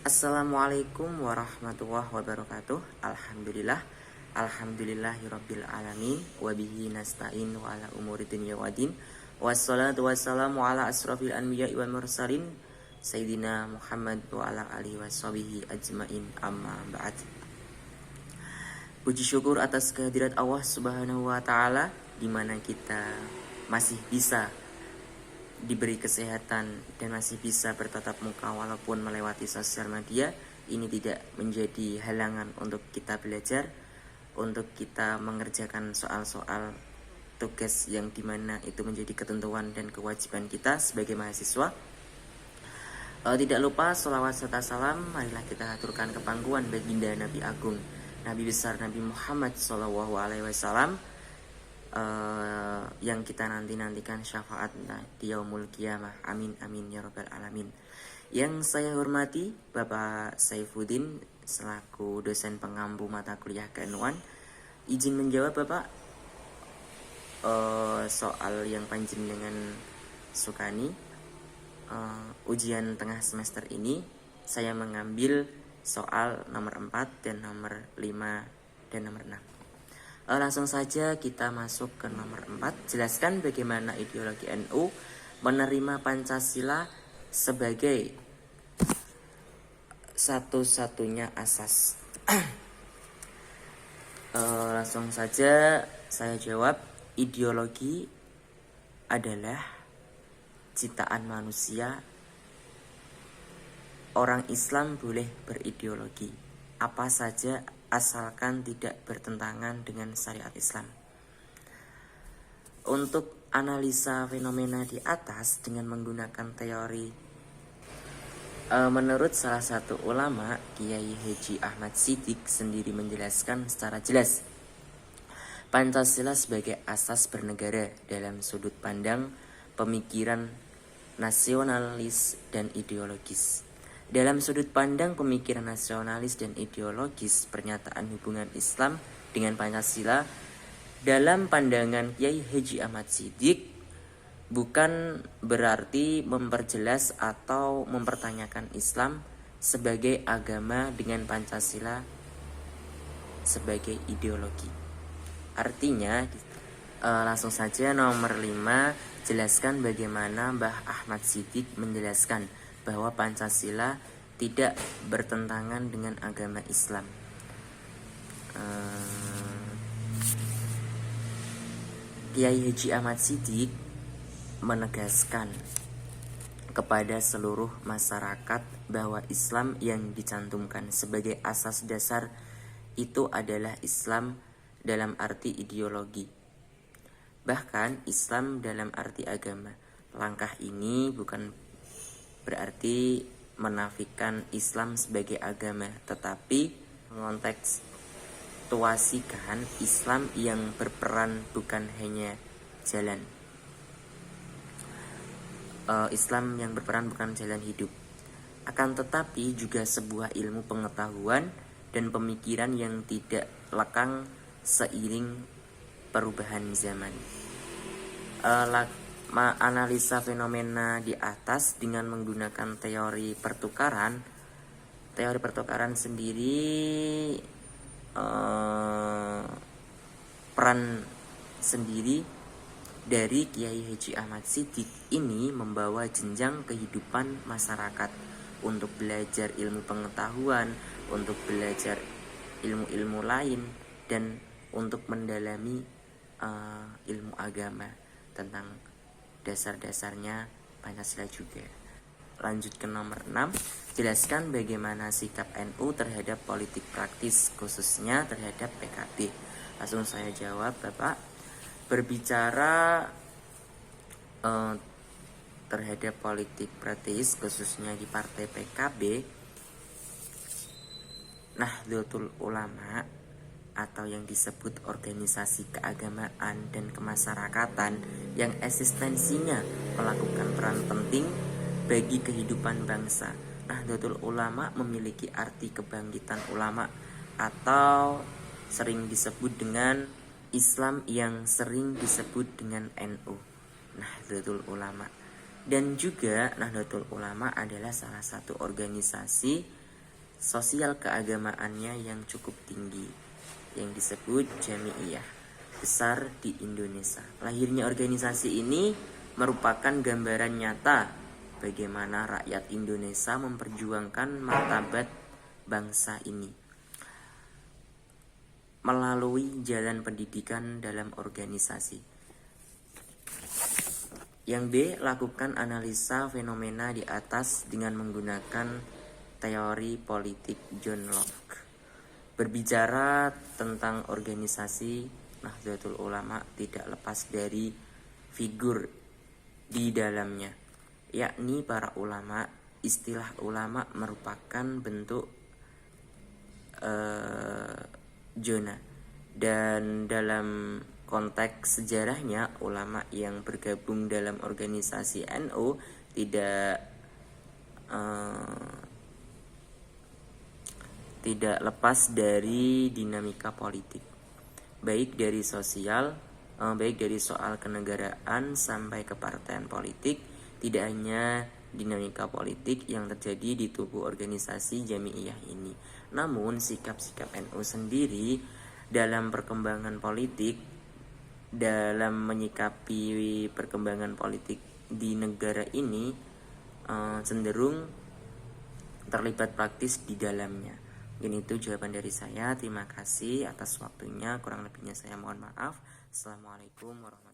Assalamualaikum warahmatullahi wabarakatuh. Alhamdulillahirabbil alamin wa bihi nasta'in wa ala umuri dunya waddin. Wassalatu wassalamu ala asrofil anbiya'i wal mursalin Sayyidina Muhammad wa ala alihi washabihi ajmain, amma ba'd. Puji syukur atas kehadirat Allah Subhanahu wa taala di mana kita masih bisa diberi kesehatan dan masih bisa bertatap muka walaupun melewati sosial media. Ini tidak menjadi halangan untuk kita belajar, untuk kita mengerjakan soal-soal tugas yang dimana itu menjadi ketentuan dan kewajiban kita sebagai mahasiswa. Tidak lupa sholawat serta salam marilah kita aturkan ke pangkuan baginda Nabi Agung, Nabi besar Nabi Muhammad SAW, yang kita nantikan syafaatnya di yaumul qiyamah. Amin amin ya rabbal alamin. Yang saya hormati Bapak Saifuddin selaku dosen pengampu mata kuliah keilmuan. Izin menjawab Bapak soal yang panjenengan sukani. Ujian tengah semester ini saya mengambil soal nomor 4 dan nomor 5 dan nomor 6. Langsung saja kita masuk ke nomor 4. Jelaskan bagaimana ideologi NU menerima Pancasila sebagai satu-satunya asas. Langsung saja saya jawab, ideologi adalah ciptaan manusia. Orang Islam boleh berideologi apa saja asalkan tidak bertentangan dengan syariat Islam. Untuk analisa fenomena di atas dengan menggunakan teori, menurut salah satu ulama, Kiai Haji Ahmad Siddiq sendiri menjelaskan secara jelas Pancasila sebagai asas bernegara dalam sudut pandang pemikiran nasionalis dan ideologis. Dalam sudut pandang pemikiran nasionalis dan ideologis, pernyataan hubungan Islam dengan Pancasila dalam pandangan Kiai Haji Ahmad Siddiq bukan berarti memperjelas atau mempertanyakan Islam sebagai agama dengan Pancasila sebagai ideologi. Artinya, langsung saja nomor 5, jelaskan bagaimana Mbah Ahmad Siddiq menjelaskan bahwa Pancasila tidak bertentangan dengan agama Islam. Kiai Haji Ahmad Siddiq menegaskan kepada seluruh masyarakat bahwa Islam yang dicantumkan sebagai asas dasar itu adalah Islam dalam arti ideologi, bahkan Islam dalam arti agama. Langkah ini bukan berarti menafikan Islam sebagai agama, tetapi mengontekstuasikan Islam yang berperan bukan hanya jalan. Islam yang berperan bukan jalan hidup, akan tetapi juga sebuah ilmu pengetahuan dan pemikiran yang tidak lekang seiring perubahan zaman. Analisa fenomena di atas dengan menggunakan teori pertukaran. Teori pertukaran sendiri peran sendiri dari Kiai Haji Ahmad Siddiq ini membawa jenjang kehidupan masyarakat untuk belajar ilmu pengetahuan, untuk belajar ilmu-ilmu lain, dan untuk mendalami ilmu agama tentang dasar-dasarnya Pancasila juga. Lanjut ke nomor 6, jelaskan bagaimana sikap NU terhadap politik praktis, khususnya terhadap PKB. Langsung saya jawab Bapak, berbicara terhadap politik praktis khususnya di partai PKB, Nahdlatul Ulama atau yang disebut organisasi keagamaan dan kemasyarakatan yang eksistensinya melakukan peran penting bagi kehidupan bangsa. Nahdlatul Ulama memiliki arti kebangkitan ulama atau sering disebut dengan Islam yang sering disebut dengan NU, Nahdlatul Ulama. Dan juga Nahdlatul Ulama adalah salah satu organisasi sosial keagamaannya yang cukup tinggi, yang disebut Jami'iyah besar di Indonesia. Lahirnya organisasi ini merupakan gambaran nyata bagaimana rakyat Indonesia memperjuangkan martabat bangsa ini melalui jalan pendidikan dalam organisasi. Yang B, lakukan analisa fenomena di atas dengan menggunakan teori politik John Locke. Berbicara tentang organisasi, Nahdlatul Ulama tidak lepas dari figur di dalamnya, yakni para ulama. Istilah ulama merupakan bentuk zona, dan dalam konteks sejarahnya ulama yang bergabung dalam organisasi NU tidak lepas dari dinamika politik, baik dari soal kenegaraan sampai kepartaian politik. Tidak hanya dinamika politik yang terjadi di tubuh organisasi Jami'iyah ini, namun sikap-sikap NU sendiri dalam perkembangan politik, dalam menyikapi perkembangan politik di negara ini cenderung terlibat praktis di dalamnya. Mungkin itu jawaban dari saya. Terima kasih atas waktunya. Kurang lebihnya saya mohon maaf. Assalamualaikum warahmatullahi wabarakatuh.